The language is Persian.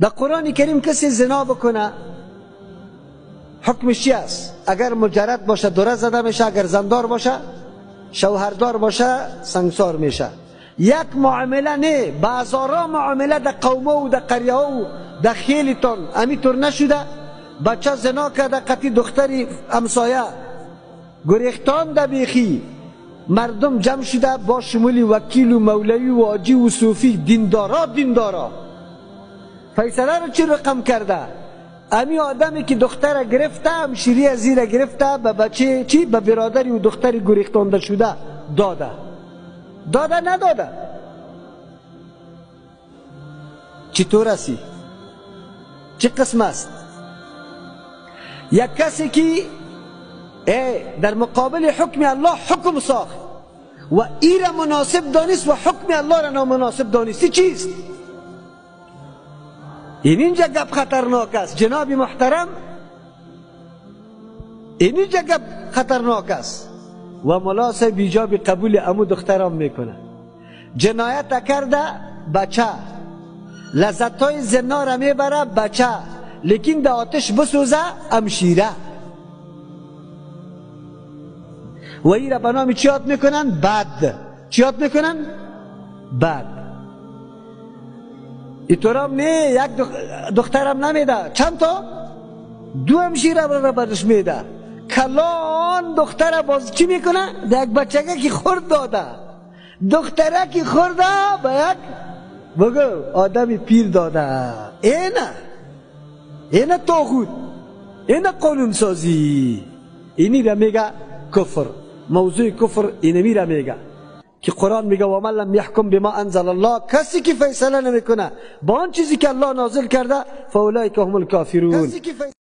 در قرآن کریم کسی زنا بکنه حکمش چی است؟ اگر مجرد باشه دوره زده میشه، اگر زندار باشه، شوهردار باشه سنگسار میشه. یک معامله نه، بازارا معامله در قومه و در قریه و در خیلتان امیطور نشده. بچه زنا کرده قطعی دختری همسایه گریختان ده بیخی، مردم جمع شده با شمول وکیل و مولوی و حاجی و صوفی، دیندارا فیصله رو چی رقم کرده؟ امی آدمی که دختر گرفته، همشیری زیر گرفته، به بچه چی؟ به برادری و دختری گریختانده شده داده نداده. چطور هستی؟ چه قسم است؟ یک کسی که در مقابل حکم الله حکم ساخت و ای را مناسب دانست و حکم الله را نامناسب دانستی، چیست؟ اینجا گپ خطرناک است جناب محترم، اینجا گپ خطرناک است. و ملاسه بیجاب قبول امو دخترام میکنه. جنایت کرده بچه، لذتای زنا را میبره بچه، لیکن در آتش بسوزه همشیره. و ای را به نام چی یاد میکنن؟ بد. چی یاد میکنن؟ بد. اینطورام نه، یک دخترم نمیده، چند تا؟ 2 همشیره را برش میده. کلان دختره باز چی میکنه؟ در یک بچگه که خورد داده، دختره که خورده به یک بگو آدم پیر داده. اینه طاغوت، اینه قانون سازی. اینی را میگه کفر. موضوع کفر اینمی را میگه که قرآن میگه و من لم یحکم بما انزل الله، کسی که فیصله نمیکنه با آن چیزی که الله نازل کرده فاولئک هم الکافرون.